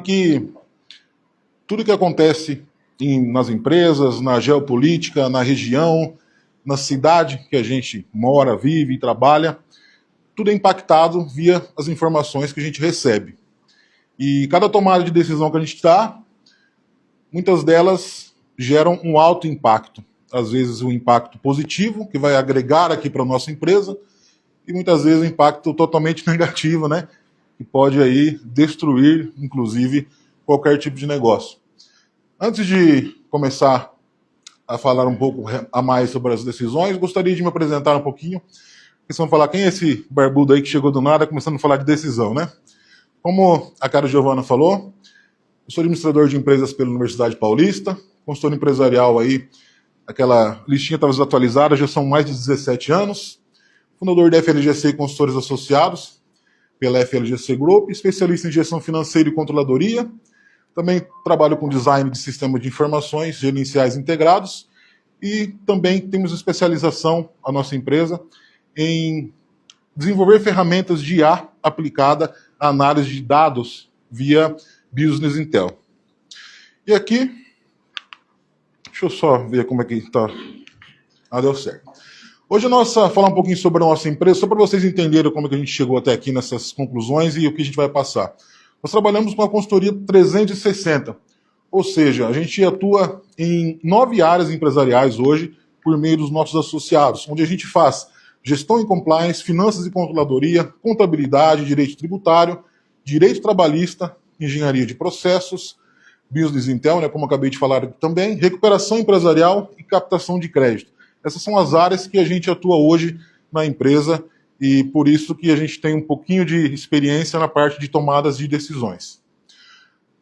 que tudo que acontece nas empresas, na geopolítica, na região, na cidade que a gente mora, vive e trabalha, tudo é impactado via as informações que a gente recebe. E cada tomada de decisão que a gente dá, muitas delas geram um alto impacto. Às vezes um impacto positivo, que vai agregar aqui para a nossa empresa, e muitas vezes um impacto totalmente negativo, né? Que pode aí destruir, inclusive, qualquer tipo de negócio. Antes de começar a falar um pouco a mais sobre as decisões, gostaria de me apresentar um pouquinho. Vocês vão falar, quem é esse barbudo aí que chegou do nada começando a falar de decisão, né? Como a cara Giovana falou, eu sou administrador de empresas pela Universidade Paulista, consultor empresarial aí, aquela listinha estava desatualizada, já são mais de 17 anos, fundador da FLGC Consultores Associados, pela FLGC Group, especialista em gestão financeira e controladoria. Também trabalho com design de sistemas de informações gerenciais integrados e também temos especialização, a nossa empresa, em desenvolver ferramentas de IA aplicada à análise de dados via Business Intel. E aqui, deixa eu só ver como é que está. Ah, deu certo. Hoje falar um pouquinho sobre a nossa empresa, só para vocês entenderem como é que a gente chegou até aqui nessas conclusões e o que a gente vai passar. Nós trabalhamos com a consultoria 360, ou seja, a gente atua em 9 áreas empresariais hoje por meio dos nossos associados, onde a gente faz gestão e compliance, finanças e controladoria, contabilidade, direito tributário, direito trabalhista, engenharia de processos, business intel, né, como eu acabei de falar aqui também, recuperação empresarial e captação de crédito. Essas são as áreas que a gente atua hoje na empresa e por isso que a gente tem um pouquinho de experiência na parte de tomadas de decisões.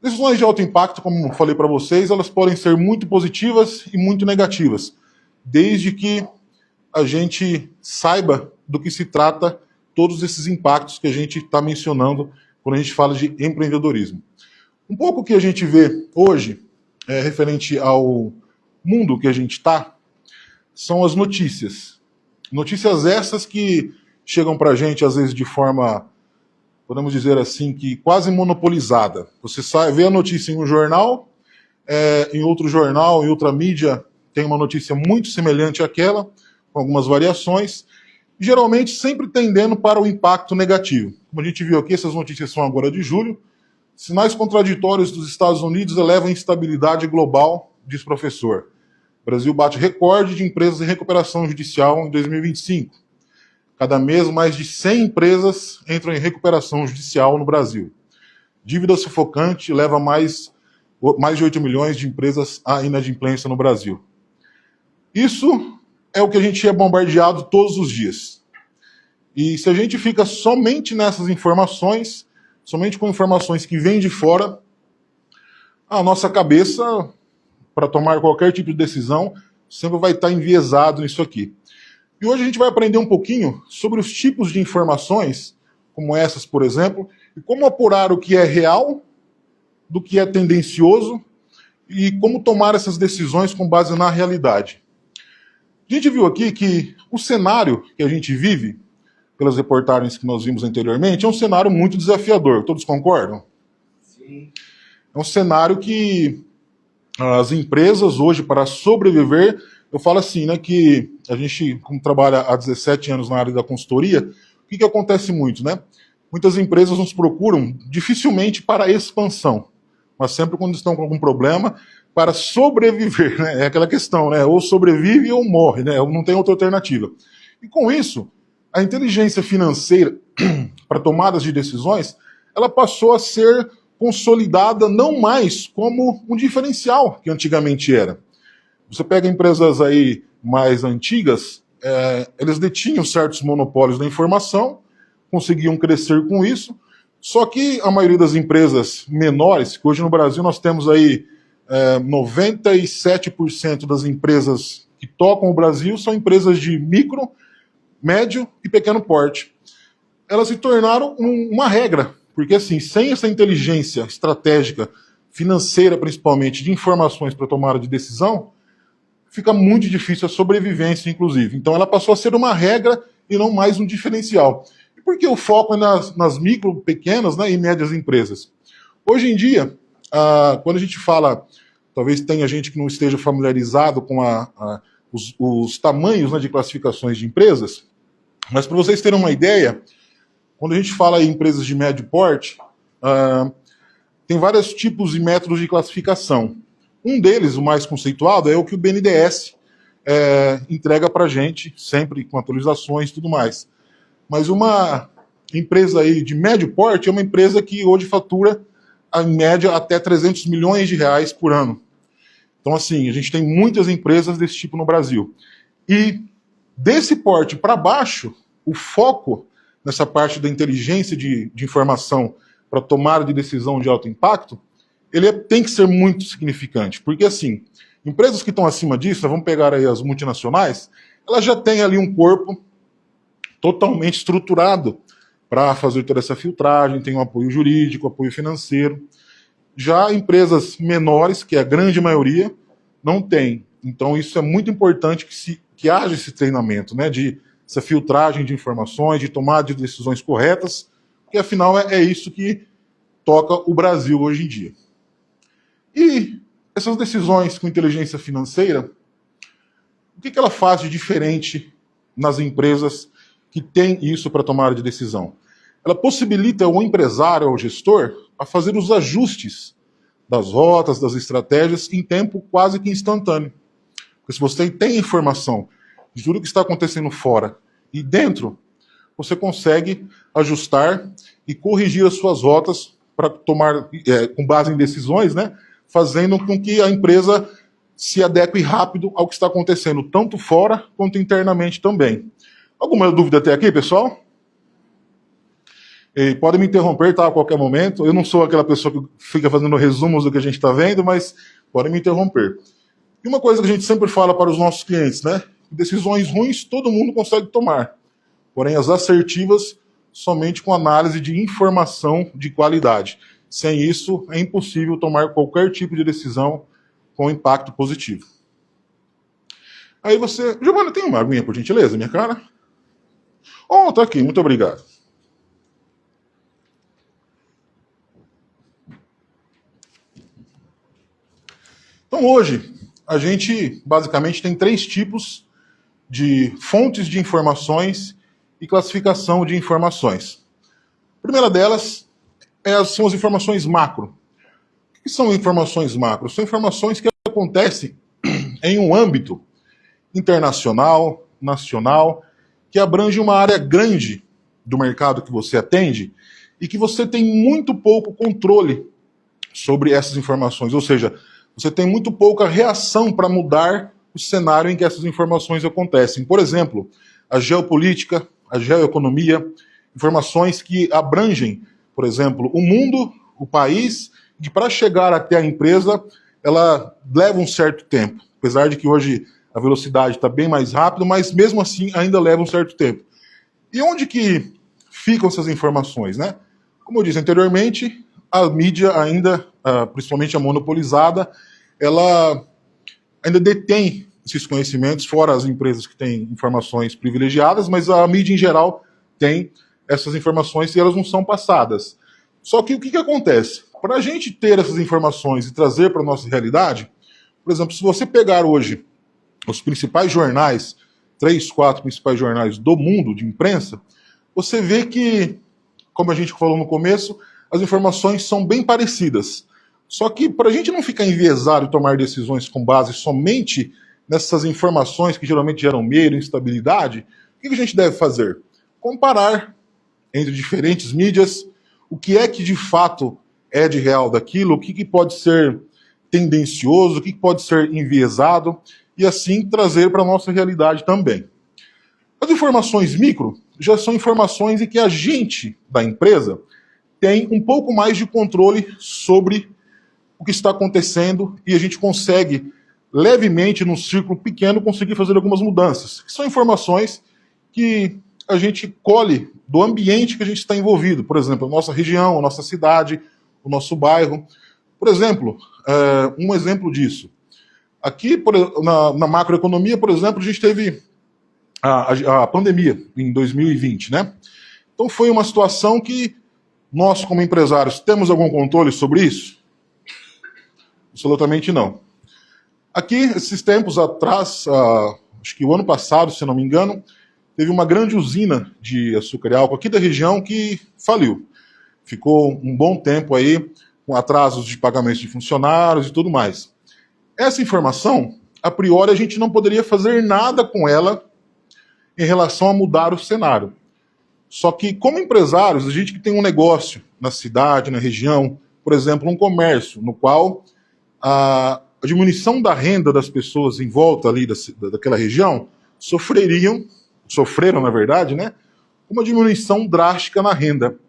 Decisões de alto impacto, como falei para vocês, elas podem ser muito positivas e muito negativas, desde que a gente saiba do que se trata todos esses impactos que a gente está mencionando quando a gente fala de empreendedorismo. Um pouco que a gente vê hoje, referente ao mundo que a gente está, são as notícias. Notícias essas que chegam para a gente, às vezes, de forma, podemos dizer assim, que quase monopolizada. Você vê a notícia em um jornal, em outro jornal, em outra mídia, tem uma notícia muito semelhante àquela, com algumas variações, geralmente sempre tendendo para o impacto negativo. Como a gente viu aqui, essas notícias são agora de julho. Sinais contraditórios dos Estados Unidos elevam a instabilidade global, diz professor. O Brasil bate recorde de empresas em recuperação judicial em 2025. Cada mês, mais de 100 empresas entram em recuperação judicial no Brasil. Dívida sufocante leva mais de 8 milhões de empresas à inadimplência no Brasil. Isso é o que a gente é bombardeado todos os dias. E se a gente fica somente nessas informações, somente com informações que vêm de fora, a nossa cabeça, para tomar qualquer tipo de decisão, sempre vai estar enviesado nisso aqui. E hoje a gente vai aprender um pouquinho sobre os tipos de informações, como essas, por exemplo, e como apurar o que é real do que é tendencioso e como tomar essas decisões com base na realidade. A gente viu aqui que o cenário que a gente vive, pelas reportagens que nós vimos anteriormente, é um cenário muito desafiador. Todos concordam? Sim. É um cenário que as empresas hoje, para sobreviver, eu falo assim, né, que a gente, como trabalha há 17 anos na área da consultoria, o que acontece muito, né? Muitas empresas nos procuram dificilmente para expansão, mas sempre quando estão com algum problema, para sobreviver, né? É aquela questão, né? Ou sobrevive ou morre, né? Não tem outra alternativa. E com isso, a inteligência financeira para tomadas de decisões, ela passou a ser consolidada não mais como um diferencial que antigamente era. Você pega empresas aí mais antigas, eles detinham certos monopólios da informação, conseguiam crescer com isso, só que a maioria das empresas menores, que hoje no Brasil nós temos aí 97% das empresas que tocam o Brasil são empresas de micro, médio e pequeno porte. Elas se tornaram uma regra, porque assim, sem essa inteligência estratégica, financeira principalmente, de informações para tomada de decisão, fica muito difícil a sobrevivência, inclusive. Então ela passou a ser uma regra e não mais um diferencial. E por que o foco é nas micro, pequenas, né, e médias empresas? Hoje em dia, quando a gente fala, talvez tenha gente que não esteja familiarizado com os tamanhos, né, de classificações de empresas, mas para vocês terem uma ideia, quando a gente fala em empresas de médio porte, tem vários tipos e métodos de classificação. Um deles, o mais conceituado, é o que o BNDES entrega para a gente, sempre com atualizações e tudo mais. Mas uma empresa aí de médio porte é uma empresa que hoje fatura, em média, até 300 milhões de reais por ano. Então, assim, a gente tem muitas empresas desse tipo no Brasil. E desse porte para baixo, o foco nessa parte da inteligência de informação para tomada de decisão de alto impacto, ele tem que ser muito significante. Porque, assim, empresas que estão acima disso, vamos pegar aí as multinacionais, elas já têm ali um corpo totalmente estruturado para fazer toda essa filtragem, tem um apoio jurídico, apoio financeiro. Já empresas menores, que é a grande maioria, não tem. Então isso é muito importante que haja esse treinamento, né, de essa filtragem de informações, de tomada de decisões corretas, porque afinal é isso que toca o Brasil hoje em dia. E essas decisões com inteligência financeira, o que ela faz de diferente nas empresas que têm isso para tomar de decisão? Ela possibilita ao empresário, ao gestor, a fazer os ajustes das rotas, das estratégias, em tempo quase que instantâneo. Porque se você tem informação de tudo que está acontecendo fora e dentro, você consegue ajustar e corrigir as suas rotas para tomar, com base em decisões, né, fazendo com que a empresa se adeque rápido ao que está acontecendo, tanto fora quanto internamente também. Alguma dúvida até aqui, pessoal? E podem me interromper, tá, a qualquer momento. Eu não sou aquela pessoa que fica fazendo resumos do que a gente está vendo, mas podem me interromper. E uma coisa que a gente sempre fala para os nossos clientes, né? Decisões ruins todo mundo consegue tomar. Porém, as assertivas, somente com análise de informação de qualidade. Sem isso, é impossível tomar qualquer tipo de decisão com impacto positivo. Aí você... Giovana, tem uma aguinha, por gentileza, minha cara? Oh, tá aqui, muito obrigado. Então, hoje, a gente basicamente tem 3 tipos de fontes de informações e classificação de informações. A primeira delas são as informações macro. O que são informações macro? São informações que acontecem em um âmbito internacional, nacional, que abrange uma área grande do mercado que você atende e que você tem muito pouco controle sobre essas informações, ou seja, você tem muito pouca reação para mudar o cenário em que essas informações acontecem. Por exemplo, a geopolítica, a geoeconomia, informações que abrangem, por exemplo, o mundo, o país, e para chegar até a empresa, ela leva um certo tempo. Apesar de que hoje a velocidade está bem mais rápida, mas mesmo assim ainda leva um certo tempo. E onde que ficam essas informações, né? Como eu disse anteriormente, a mídia ainda, principalmente a monopolizada, ela ainda detém esses conhecimentos, fora as empresas que têm informações privilegiadas, mas a mídia em geral tem essas informações e elas não são passadas. Só que o que acontece? Para a gente ter essas informações e trazer para a nossa realidade, por exemplo, se você pegar hoje os principais jornais, 3, 4 principais jornais do mundo de imprensa, você vê que, como a gente falou no começo, as informações são bem parecidas. Só que para a gente não ficar enviesado e tomar decisões com base somente nessas informações que geralmente geram medo, instabilidade, o que a gente deve fazer? Comparar entre diferentes mídias, o que é que de fato é de real daquilo, o que pode ser tendencioso, o que pode ser enviesado, e assim trazer para a nossa realidade também. As informações micro já são informações em que a gente da empresa tem um pouco mais de controle sobre o que está acontecendo e a gente consegue, levemente, num círculo pequeno, conseguir fazer algumas mudanças. São informações que a gente colhe do ambiente que a gente está envolvido. Por exemplo, a nossa região, a nossa cidade, o nosso bairro. Por exemplo, um exemplo disso. Aqui, na macroeconomia, por exemplo, a gente teve a pandemia em 2020, né? Então foi uma situação que Nós, como empresários, temos algum controle sobre isso? Absolutamente não. Aqui, esses tempos atrás, acho que o ano passado, se não me engano, teve uma grande usina de açúcar e álcool aqui da região que faliu. Ficou um bom tempo aí com atrasos de pagamentos de funcionários e tudo mais. Essa informação, a priori, a gente não poderia fazer nada com ela em relação a mudar o cenário. Só que, como empresários, a gente que tem um negócio na cidade, na região, por exemplo, um comércio, no qual a diminuição da renda das pessoas em volta ali daquela região sofreram, na verdade, né, uma diminuição drástica na renda.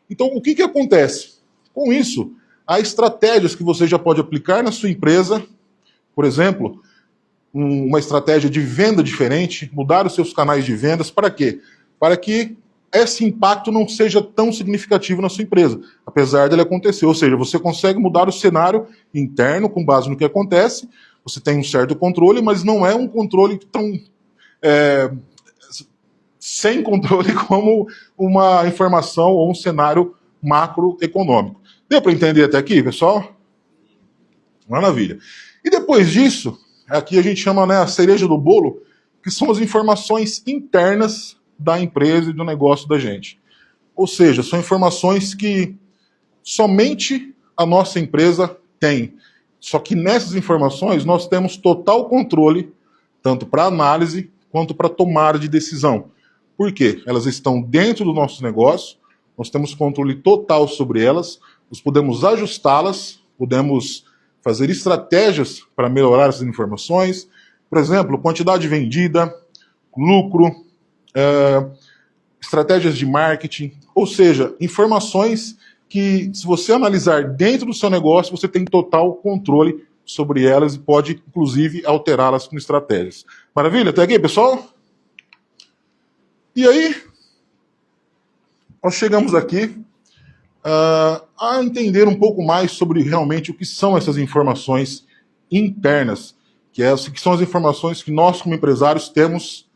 Então, o que acontece? Com isso, há estratégias que você já pode aplicar na sua empresa, por exemplo, uma estratégia de venda diferente, mudar os seus canais de vendas, para quê? Para que esse impacto não seja tão significativo na sua empresa, apesar dele acontecer. Ou seja, você consegue mudar o cenário interno com base no que acontece, você tem um certo controle, mas não é um controle tão sem controle como uma informação ou um cenário macroeconômico. Deu para entender até aqui, pessoal? Maravilha. E depois disso, aqui a gente chama, né, a cereja do bolo, que são as informações internas da empresa e do negócio da gente. Ou seja, são informações que somente a nossa empresa tem. Só que nessas informações nós temos total controle, tanto para análise quanto para tomada de decisão. Por quê? Elas estão dentro do nosso negócio, nós temos controle total sobre elas, nós podemos ajustá-las, podemos fazer estratégias para melhorar essas informações. Por exemplo, quantidade vendida, lucro, estratégias de marketing, ou seja, informações que, se você analisar dentro do seu negócio, você tem total controle sobre elas e pode, inclusive, alterá-las com estratégias. Maravilha? Até aqui, pessoal? E aí, nós chegamos aqui a entender um pouco mais sobre realmente o que são essas informações internas, que são as informações que nós, como empresários, temos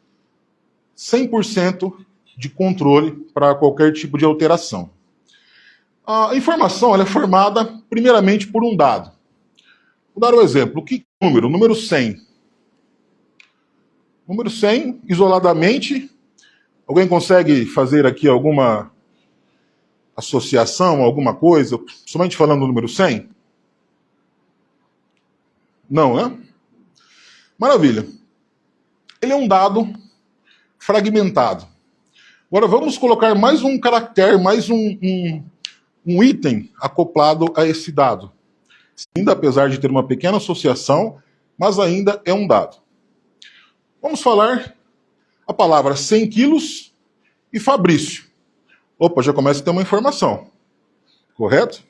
100% de controle para qualquer tipo de alteração. A informação ela é formada, primeiramente, por um dado. Vou dar um exemplo. O que é o número? O número 100. O número 100, isoladamente, alguém consegue fazer aqui alguma associação, alguma coisa, somente falando do número 100? Não, né? Maravilha. Ele é um dado fragmentado. Agora vamos colocar mais um caractere, mais um item acoplado a esse dado. Ainda, apesar de ter uma pequena associação, mas ainda é um dado. Vamos falar a palavra 100 quilos e Fabrício. Opa, já começa a ter uma informação. Correto?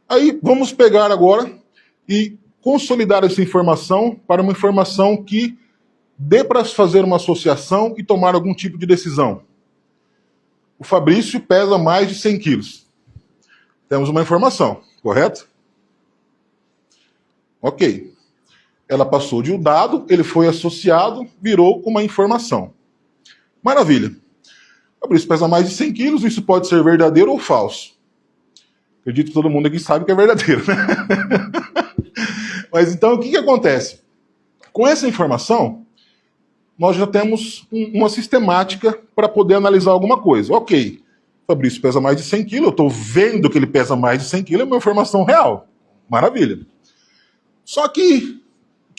Aí vamos pegar agora e consolidar essa informação para uma informação que dê para fazer uma associação e tomar algum tipo de decisão. O Fabrício pesa mais de 100 quilos. Temos uma informação, correto? Ok. Ela passou de um dado, ele foi associado, virou uma informação. Maravilha. O Fabrício pesa mais de 100 quilos, isso pode ser verdadeiro ou falso. Acredito que todo mundo aqui sabe que é verdadeiro, né? Mas então, o que acontece? Com essa informação, nós já temos uma sistemática para poder analisar alguma coisa. Ok, Fabrício pesa mais de 100 quilos, eu estou vendo que ele pesa mais de 100 quilos, é uma informação real. Maravilha. Só que,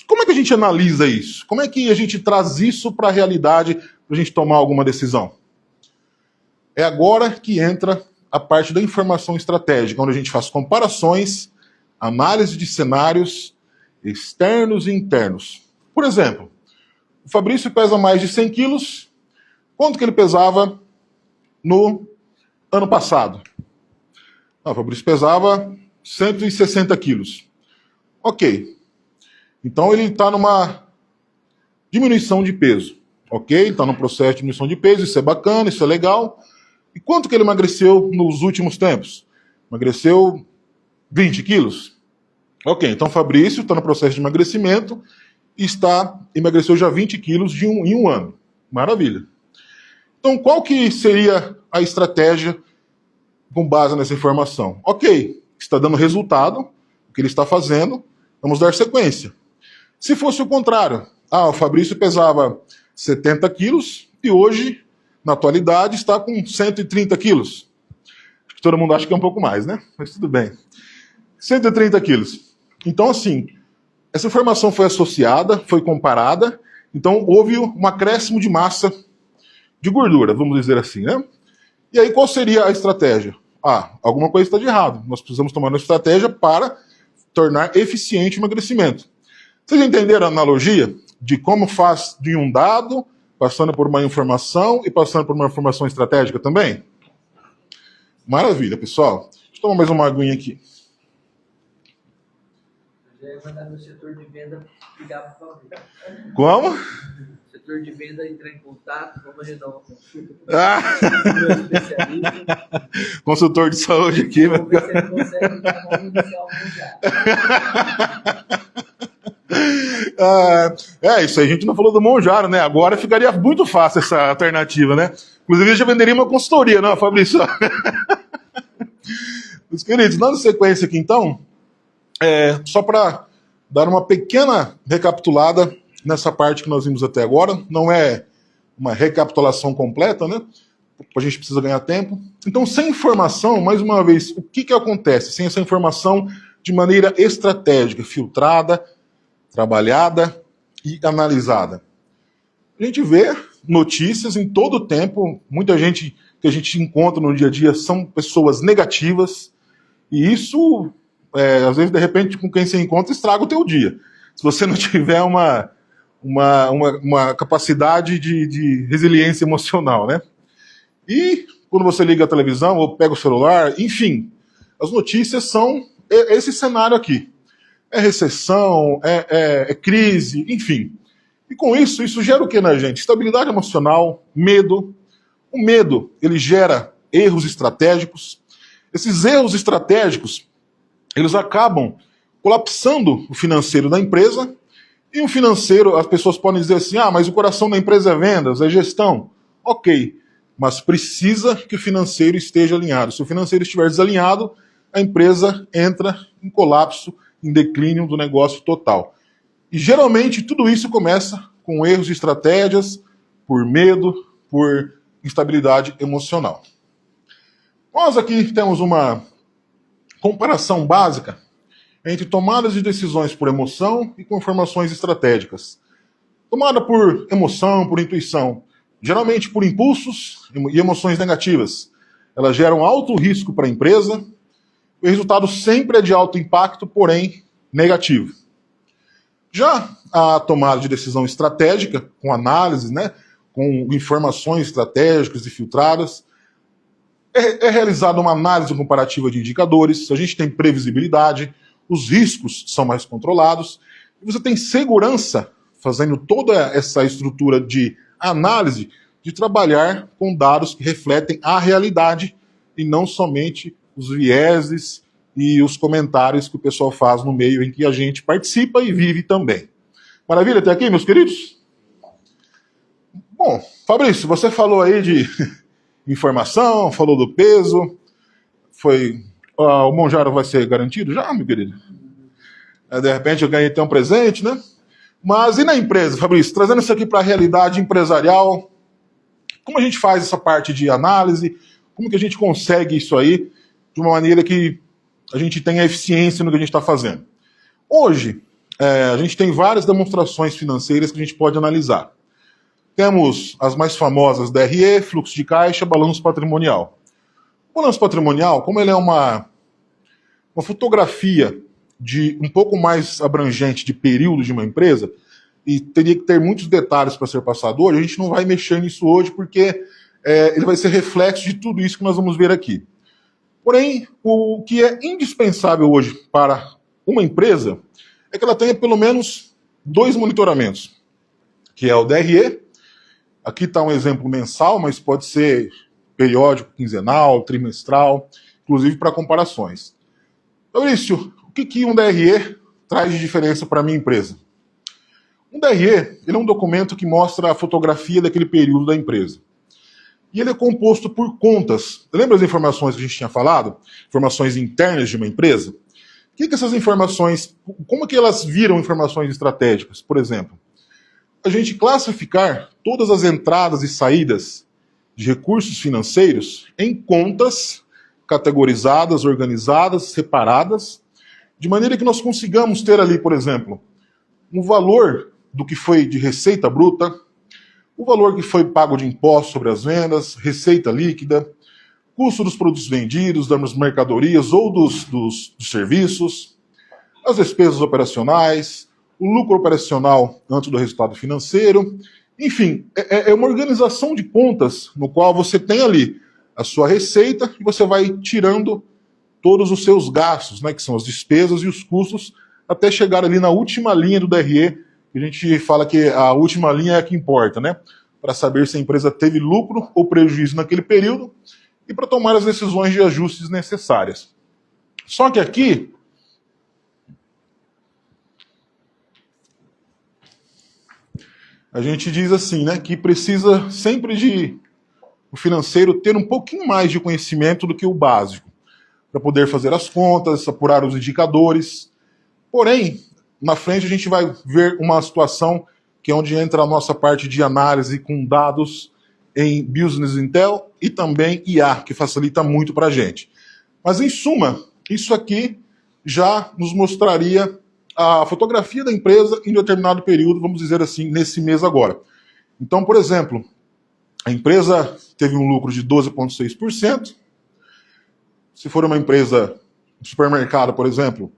como é que a gente analisa isso? Como é que a gente traz isso para a realidade para a gente tomar alguma decisão? É agora que entra a parte da informação estratégica, onde a gente faz comparações, análise de cenários externos e internos. Por exemplo, o Fabrício pesa mais de 100 quilos. Quanto que ele pesava no ano passado? O Fabrício pesava 160 quilos. Ok. Então ele está numa diminuição de peso. Ok? Está no processo de diminuição de peso, isso é bacana, isso é legal. E quanto que ele emagreceu nos últimos tempos? Emagreceu 20 quilos. Ok, então o Fabrício está no processo de emagrecimento e emagreceu já 20 quilos em um ano. Maravilha. Então, qual que seria a estratégia com base nessa informação. Ok, está dando resultado, o que ele está fazendo, vamos dar sequência. Se fosse o contrário, o Fabrício pesava 70 quilos e hoje, na atualidade, está com 130 quilos. Todo mundo acha que é um pouco mais, né? Mas tudo bem. 130 quilos. Então, assim, essa informação foi associada, foi comparada, então houve um acréscimo de massa de gordura, vamos dizer assim, né? E aí, qual seria a estratégia? Alguma coisa está de errado. Nós precisamos tomar uma estratégia para tornar eficiente o emagrecimento. Vocês entenderam a analogia de como faz de um dado, passando por uma informação e passando por uma informação estratégica também? Maravilha, pessoal. Deixa eu tomar mais uma aguinha aqui. Já ia mandar no setor de venda ligar para o Fabrício. Como? O setor de venda entrar em contato, vamos agendar uma consulta. Especialista. Consultor de saúde aqui. Vamos ver se ele consegue dar uma inicial já. Isso aí, a gente não falou do Monjaro, né? Agora ficaria muito fácil essa alternativa, né? Inclusive, eu já venderia uma consultoria, não, Fabrício? Meus queridos, dando sequência aqui, então, só para dar uma pequena recapitulada nessa parte que nós vimos até agora, não é uma recapitulação completa, né? A gente precisa ganhar tempo. Então, sem informação, mais uma vez, o que acontece? Sem essa informação de maneira estratégica, filtrada, trabalhada e analisada. A gente vê notícias em todo o tempo, muita gente que a gente encontra no dia a dia são pessoas negativas, e isso, às vezes, de repente, com quem você encontra, estraga o teu dia. Se você não tiver uma capacidade de resiliência emocional, né? E quando você liga a televisão ou pega o celular, enfim, as notícias são esse cenário aqui. É recessão, é crise, enfim. E com isso gera o que na gente? Estabilidade emocional, medo. O medo, ele gera erros estratégicos. Esses erros estratégicos, eles acabam colapsando o financeiro da empresa. E o financeiro, as pessoas podem dizer assim, mas o coração da empresa é vendas, é gestão. Ok, mas precisa que o financeiro esteja alinhado. Se o financeiro estiver desalinhado, a empresa entra em colapso, em declínio do negócio total. E geralmente tudo isso começa com erros de estratégias, por medo, por instabilidade emocional. Nós aqui temos uma comparação básica entre tomadas de decisões por emoção e com informações estratégicas. Tomada por emoção, por intuição, geralmente por impulsos e emoções negativas. Elas geram alto risco para a empresa. O resultado sempre é de alto impacto, porém negativo. Já a tomada de decisão estratégica, com análise, né, com informações estratégicas e filtradas, é realizada uma análise comparativa de indicadores, a gente tem previsibilidade, os riscos são mais controlados, e você tem segurança, fazendo toda essa estrutura de análise, de trabalhar com dados que refletem a realidade e não somente os vieses e os comentários que o pessoal faz no meio em que a gente participa e vive também. Maravilha até aqui, meus queridos? Bom, Fabrício, você falou aí de informação, falou do peso, o Monjaro vai ser garantido já, meu querido? De repente eu ganhei até um presente, né? Mas e na empresa, Fabrício? Trazendo isso aqui para a realidade empresarial, como a gente faz essa parte de análise? Como que a gente consegue isso aí de uma maneira que a gente tenha eficiência no que a gente está fazendo? Hoje, a gente tem várias demonstrações financeiras que a gente pode analisar. Temos as mais famosas DRE, fluxo de caixa, balanço patrimonial. O balanço patrimonial, como ele é uma fotografia de um pouco mais abrangente de período de uma empresa, e teria que ter muitos detalhes para ser passado hoje, a gente não vai mexer nisso hoje, porque ele vai ser reflexo de tudo isso que nós vamos ver aqui. Porém, o que é indispensável hoje para uma empresa é que ela tenha pelo menos 2 monitoramentos, que é o DRE, aqui está um exemplo mensal, mas pode ser periódico, quinzenal, trimestral, inclusive para comparações. Maurício, o que um DRE traz de diferença para a minha empresa? Um DRE ele é um documento que mostra a fotografia daquele período da empresa. e ele é composto por contas. Lembra as informações que a gente tinha falado? Informações internas de uma empresa? O que essas informações, como que elas viram informações estratégicas? Por exemplo, a gente classificar todas as entradas e saídas de recursos financeiros em contas categorizadas, organizadas, separadas, de maneira que nós consigamos ter ali, por exemplo, um valor do que foi de receita bruta, o valor que foi pago de imposto sobre as vendas, receita líquida, custo dos produtos vendidos, das mercadorias ou dos serviços, as despesas operacionais, o lucro operacional antes do resultado financeiro. Enfim, é uma organização de contas no qual você tem ali a sua receita e você vai tirando todos os seus gastos, né, que são as despesas e os custos, até chegar ali na última linha do DRE. A gente fala que a última linha é a que importa, né? Para saber se a empresa teve lucro ou prejuízo naquele período e para tomar as decisões de ajustes necessárias. Só que aqui a gente diz assim, né, que precisa sempre de o financeiro ter um pouquinho mais de conhecimento do que o básico, para poder fazer as contas, apurar os indicadores. Porém, na frente a gente vai ver uma situação que é onde entra a nossa parte de análise com dados em Business Intel e também IA, que facilita muito para a gente. Mas, em suma, isso aqui já nos mostraria a fotografia da empresa em determinado período, vamos dizer assim, nesse mês agora. Então, por exemplo, a empresa teve um lucro de 12,6%. Se for uma empresa, um supermercado, por exemplo,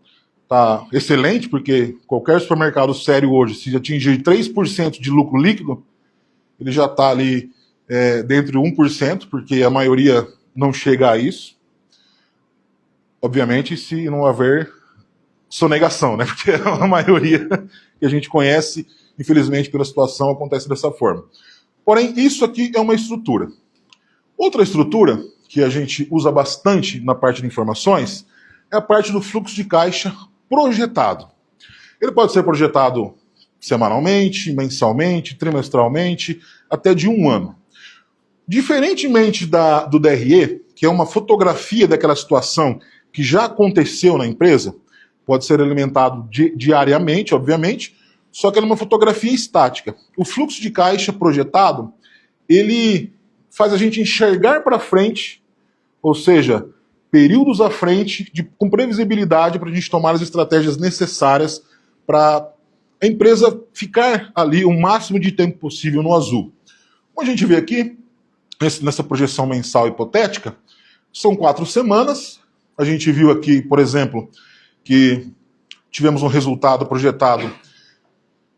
está excelente, porque qualquer supermercado sério hoje, se atingir 3% de lucro líquido, ele já está ali dentro de 1%, porque a maioria não chega a isso. Obviamente, se não haver sonegação, né? Porque a maioria que a gente conhece, infelizmente, pela situação, acontece dessa forma. Porém, isso aqui é uma estrutura. Outra estrutura que a gente usa bastante na parte de informações é a parte do fluxo de caixa projetado. Ele pode ser projetado semanalmente, mensalmente, trimestralmente, até de um ano. Diferentemente do DRE, que é uma fotografia daquela situação que já aconteceu na empresa, pode ser alimentado diariamente, obviamente, só que é uma fotografia estática. O fluxo de caixa projetado, ele faz a gente enxergar para frente, ou seja, períodos à frente, com previsibilidade para a gente tomar as estratégias necessárias para a empresa ficar ali o máximo de tempo possível no azul. Como a gente vê aqui, nessa projeção mensal hipotética, são 4 semanas. A gente viu aqui, por exemplo, que tivemos um resultado projetado.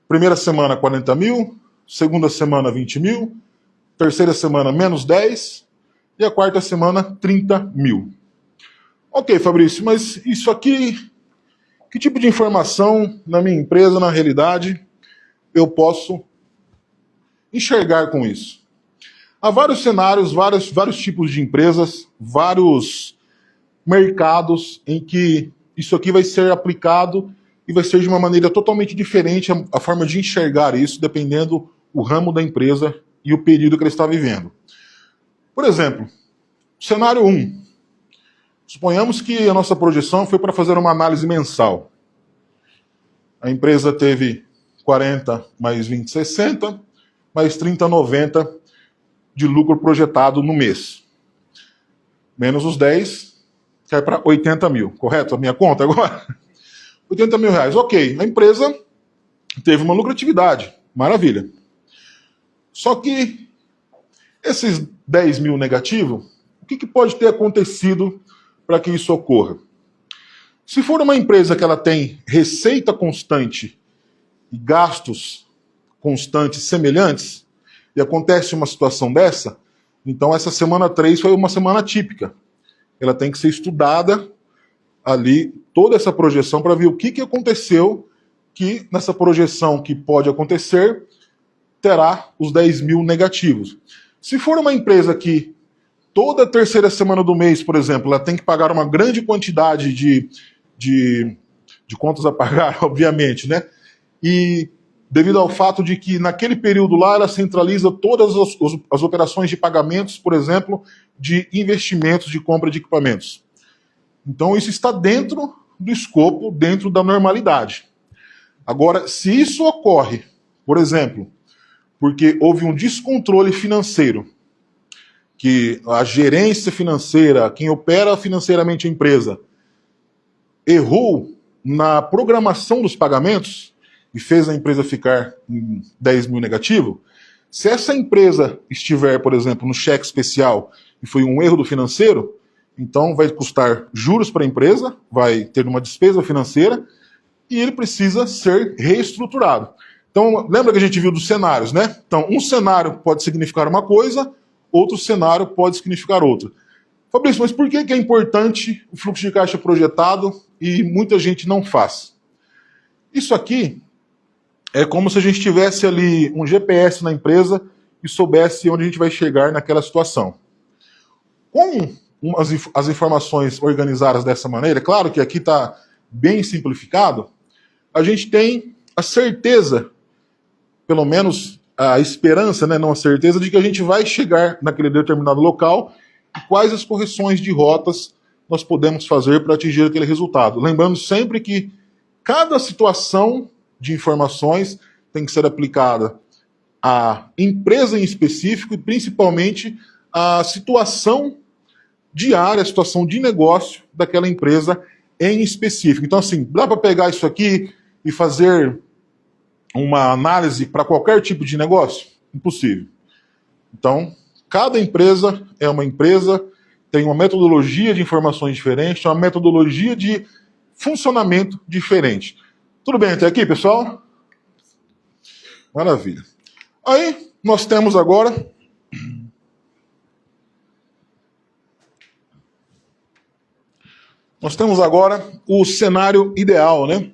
Primeira semana, 40 mil. Segunda semana, 20 mil. Terceira semana, menos 10. E a quarta semana, 30 mil. Ok, Fabrício, mas isso aqui, que tipo de informação na minha empresa, na realidade, eu posso enxergar com isso? Há vários cenários, vários tipos de empresas, vários mercados em que isso aqui vai ser aplicado e vai ser de uma maneira totalmente diferente a forma de enxergar isso, dependendo do ramo da empresa e o período que ela está vivendo. Por exemplo, cenário 1. Suponhamos que a nossa projeção foi para fazer uma análise mensal. A empresa teve 40 mais 20, 60, mais 30, 90 de lucro projetado no mês. Menos os 10, cai para 80 mil. Correto a minha conta agora? 80 mil reais. Ok, a empresa teve uma lucratividade. Maravilha. Só que esses 10 mil negativo, o que pode ter acontecido para que isso ocorra? Se for uma empresa que ela tem receita constante e gastos constantes semelhantes, e acontece uma situação dessa, então essa semana 3 foi uma semana típica. Ela tem que ser estudada ali, toda essa projeção, para ver o que aconteceu, que nessa projeção que pode acontecer, terá os 10 mil negativos. Se for uma empresa que toda terceira semana do mês, por exemplo, ela tem que pagar uma grande quantidade de contas a pagar, obviamente, né? E devido ao fato de que naquele período lá ela centraliza todas as operações de pagamentos, por exemplo, de investimentos de compra de equipamentos. Então isso está dentro do escopo, dentro da normalidade. Agora, se isso ocorre, por exemplo, porque houve um descontrole financeiro, que a gerência financeira, quem opera financeiramente a empresa, errou na programação dos pagamentos e fez a empresa ficar em 10 mil negativo, se essa empresa estiver, por exemplo, no cheque especial e foi um erro do financeiro, então vai custar juros para a empresa, vai ter uma despesa financeira e ele precisa ser reestruturado. Então, lembra que a gente viu dos cenários, né? Então, um cenário pode significar uma coisa, outro cenário pode significar outra. Fabrício, mas por que é importante o fluxo de caixa projetado e muita gente não faz? Isso aqui é como se a gente tivesse ali um GPS na empresa e soubesse onde a gente vai chegar naquela situação. Com as informações organizadas dessa maneira, claro que aqui está bem simplificado, a gente tem a certeza, pelo menos a esperança, né, não a certeza, de que a gente vai chegar naquele determinado local e quais as correções de rotas nós podemos fazer para atingir aquele resultado. Lembrando sempre que cada situação de informações tem que ser aplicada à empresa em específico e principalmente à situação diária, a situação de negócio daquela empresa em específico. Então, assim, dá para pegar isso aqui e fazer uma análise para qualquer tipo de negócio? Impossível. Então, cada empresa é uma empresa, tem uma metodologia de informações diferente, uma metodologia de funcionamento diferente. Tudo bem até aqui, pessoal? Maravilha. Aí, nós temos agora o cenário ideal, né?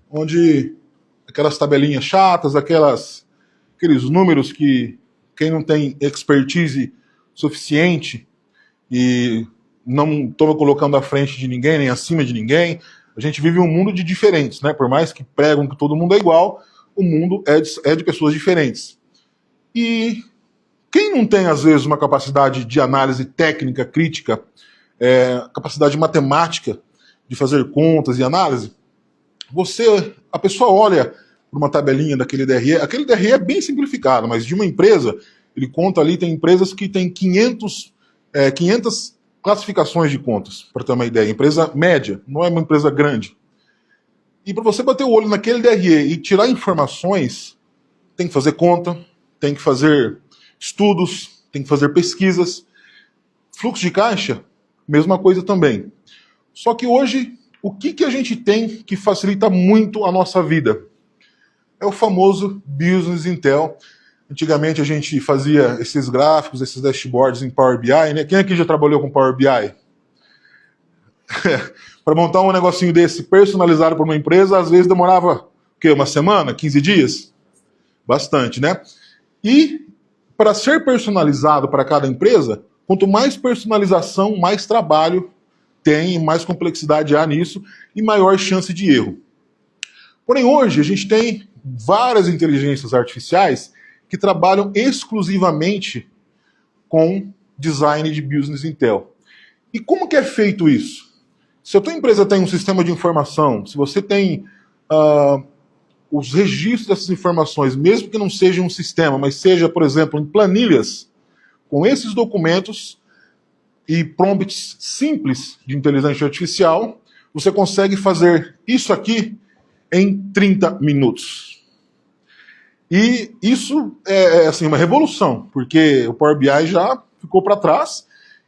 Onde aquelas tabelinhas chatas, aqueles números que quem não tem expertise suficiente e não estou colocando à frente de ninguém, nem acima de ninguém, a gente vive um mundo de diferentes, né? Por mais que pregam que todo mundo é igual, o mundo é de pessoas diferentes. E quem não tem, às vezes, uma capacidade de análise técnica, crítica, capacidade matemática de fazer contas e análise, a pessoa olha para uma tabelinha daquele DRE, aquele DRE é bem simplificado, mas de uma empresa, ele conta ali, tem empresas que têm 500 classificações de contas, para ter uma ideia. Empresa média, não é uma empresa grande. E para você bater o olho naquele DRE e tirar informações, tem que fazer conta, tem que fazer estudos, tem que fazer pesquisas. Fluxo de caixa, mesma coisa também. Só que hoje, o que a gente tem que facilita muito a nossa vida? É o famoso Business Intel. Antigamente a gente fazia esses gráficos, esses dashboards em Power BI, né? Quem aqui já trabalhou com Power BI? Para montar um negocinho desse personalizado para uma empresa, às vezes demorava o quê? Uma semana? 15 dias? Bastante, né? E para ser personalizado para cada empresa, quanto mais personalização, mais trabalho tem, mais complexidade há nisso e maior chance de erro. Porém, hoje a gente tem várias inteligências artificiais que trabalham exclusivamente com design de Business Intel. E como que é feito isso? Se a tua empresa tem um sistema de informação, se você tem os registros dessas informações, mesmo que não seja um sistema, mas seja, por exemplo, em planilhas, com esses documentos e prompts simples de inteligência artificial, você consegue fazer isso aqui em 30 minutos. E isso é assim, uma revolução, porque o Power BI já ficou para trás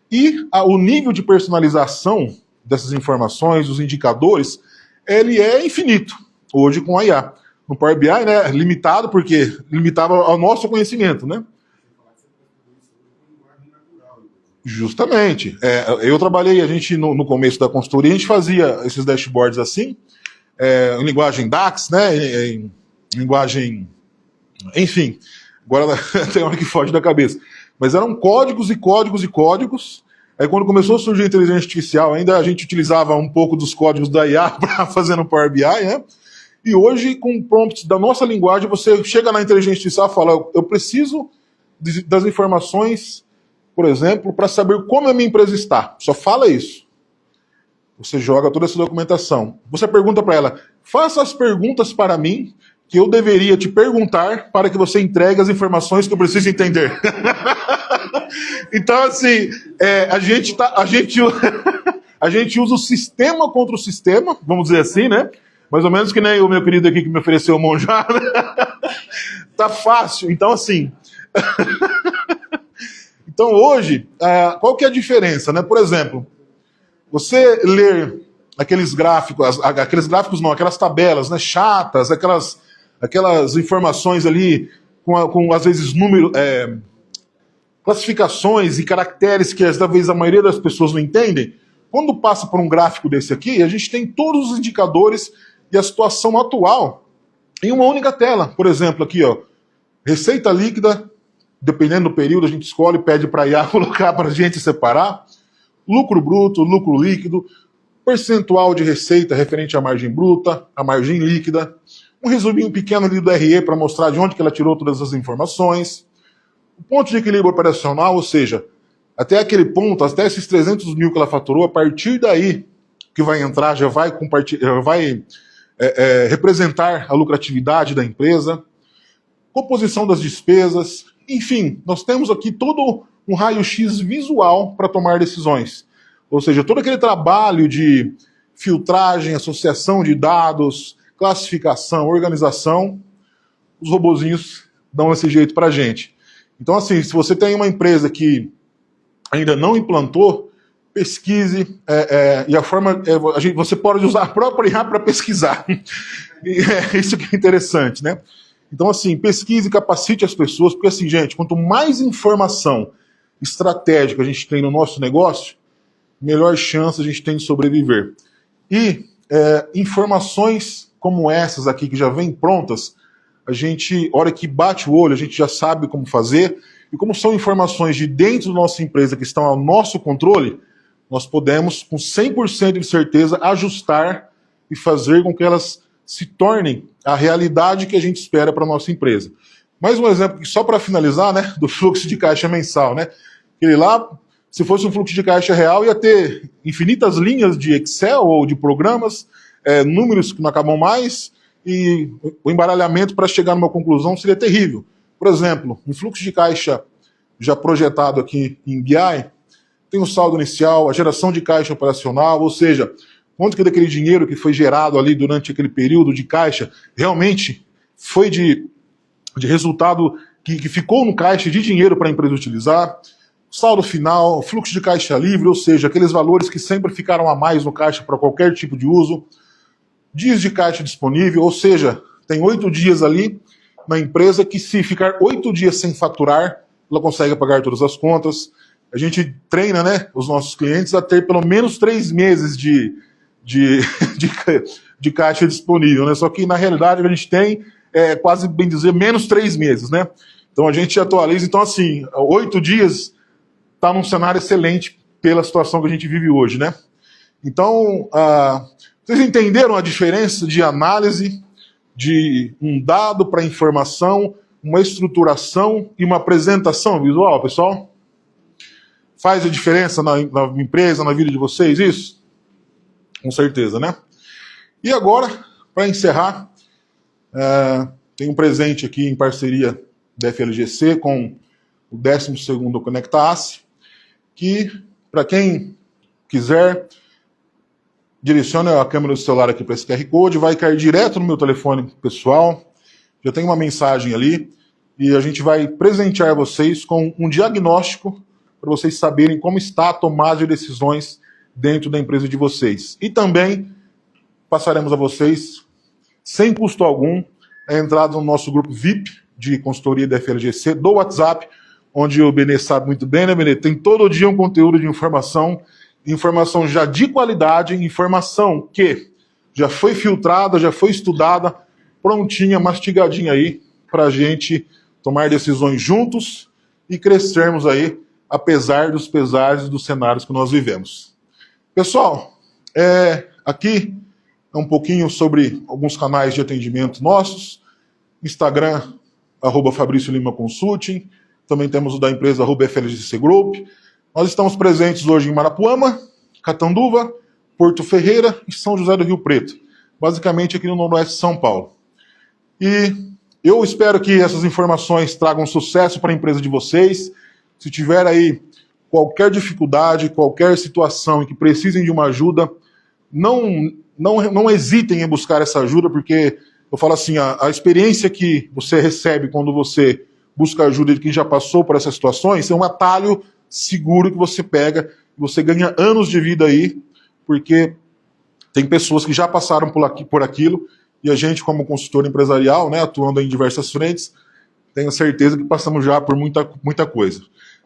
e o nível de personalização dessas informações, os indicadores, ele é infinito, hoje com a IA. No Power BI, né, limitado, porque limitava ao nosso conhecimento, né? Justamente. Eu trabalhei, a gente no começo da consultoria, a gente fazia esses dashboards assim, em linguagem DAX, né, em linguagem... Enfim, agora tem hora que foge da cabeça. Mas eram códigos e códigos e códigos. Aí quando começou a surgir a inteligência artificial, ainda a gente utilizava um pouco dos códigos da IA para fazer no Power BI, né? E hoje, com prompts da nossa linguagem, você chega na inteligência artificial e fala, eu preciso das informações, por exemplo, para saber como a minha empresa está. Só fala isso. Você joga toda essa documentação. Você pergunta para ela, faça as perguntas para mim que eu deveria te perguntar para que você entregue as informações que eu preciso entender. Então, assim, a gente usa o sistema contra o sistema, vamos dizer assim, né? Mais ou menos que nem o meu querido aqui que me ofereceu o monjar. Tá fácil. Então, assim... Então, hoje, qual que é a diferença, né? Por exemplo, você ler aqueles gráficos não, aquelas tabelas, né, chatas, aquelas informações ali com às vezes número, classificações e caracteres que talvez a maioria das pessoas não entendem. Quando passa por um gráfico desse aqui, a gente tem todos os indicadores e a situação atual em uma única tela. Por exemplo, aqui, ó, receita líquida, dependendo do período, a gente escolhe, pede para a IA colocar para a gente separar. Lucro bruto, lucro líquido, percentual de receita referente à margem bruta, à margem líquida, um resuminho pequeno ali do RE para mostrar de onde que ela tirou todas as informações, o ponto de equilíbrio operacional, ou seja, até aquele ponto, até esses 300 mil que ela faturou, a partir daí que vai entrar, já vai representar a lucratividade da empresa, composição das despesas, enfim, nós temos aqui todo um raio-x visual para tomar decisões. Ou seja, todo aquele trabalho de filtragem, associação de dados, classificação, organização, os robozinhos dão esse jeito para a gente. Então, assim, se você tem uma empresa que ainda não implantou, pesquise, e a forma, você pode usar a própria IA para pesquisar. E isso que é interessante, né? Então, assim, pesquise, capacite as pessoas, porque, assim, gente, quanto mais informação estratégica a gente tem no nosso negócio, melhor chance a gente tem de sobreviver. E informações como essas aqui, que já vêm prontas, a gente, hora que bate o olho, a gente já sabe como fazer, e como são informações de dentro da nossa empresa que estão ao nosso controle, nós podemos, com 100% de certeza, ajustar e fazer com que elas se tornem a realidade que a gente espera para a nossa empresa. Mais um exemplo, só para finalizar, né, do fluxo de caixa mensal, né? Ele lá, se fosse um fluxo de caixa real, ia ter infinitas linhas de Excel ou de programas, números que não acabam mais, e o embaralhamento para chegar numa conclusão seria terrível. Por exemplo, um fluxo de caixa já projetado aqui em BI, tem o saldo inicial, a geração de caixa operacional, ou seja, quanto que daquele dinheiro que foi gerado ali durante aquele período de caixa realmente foi de resultado que ficou no caixa de dinheiro para a empresa utilizar, saldo final, fluxo de caixa livre, ou seja, aqueles valores que sempre ficaram a mais no caixa para qualquer tipo de uso, dias de caixa disponível, ou seja, tem 8 dias ali na empresa que se ficar 8 dias sem faturar, ela consegue pagar todas as contas. A gente treina, né, os nossos clientes a ter pelo menos 3 meses de caixa disponível, né? Só que na realidade a gente tem quase, bem dizer, menos 3 meses, né? Então a gente atualiza, então assim, 8 dias está num cenário excelente pela situação que a gente vive hoje, né? Então, vocês entenderam a diferença de análise de um dado para informação, uma estruturação e uma apresentação visual, pessoal? Faz a diferença na empresa, na vida de vocês, isso? Com certeza, né? E agora, para encerrar, tem um presente aqui em parceria da FLGC com o 12º Conecta-se, que, para quem quiser, direcione a câmera do celular aqui para esse QR Code, vai cair direto no meu telefone pessoal, já tem uma mensagem ali, e a gente vai presentear vocês com um diagnóstico para vocês saberem como está a tomada de decisões dentro da empresa de vocês. E também passaremos a vocês, sem custo algum, a entrada no nosso grupo VIP de consultoria da FLGC, do WhatsApp, onde o Benê sabe muito bem, né, Benê? Tem todo dia um conteúdo de informação já de qualidade, informação que já foi filtrada, já foi estudada, prontinha, mastigadinha aí, para a gente tomar decisões juntos e crescermos aí, apesar dos pesares dos cenários que nós vivemos. Pessoal, aqui um pouquinho sobre alguns canais de atendimento nossos. Instagram, @Fabrício Lima Consulting. Também temos o da empresa @FLGC Group. Nós estamos presentes hoje em Marapuama, Catanduva, Porto Ferreira e São José do Rio Preto. Basicamente aqui no noroeste de São Paulo. E eu espero que essas informações tragam sucesso para a empresa de vocês. Se tiver aí qualquer dificuldade, qualquer situação em que precisem de uma ajuda, não hesitem em buscar essa ajuda, porque eu falo assim, a experiência que você recebe quando você busca ajuda de quem já passou por essas situações é um atalho seguro que você pega, você ganha anos de vida aí, porque tem pessoas que já passaram por aquilo, e a gente, como consultor empresarial, né, atuando em diversas frentes, tenho certeza que passamos já por muita coisa.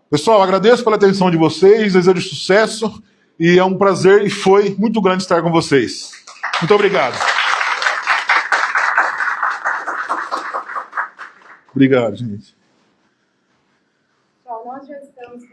Pessoal, agradeço pela atenção de vocês, desejo sucesso, e é um prazer e foi muito grande estar com vocês. Muito obrigado. Obrigado, gente. Bom, nós já estamos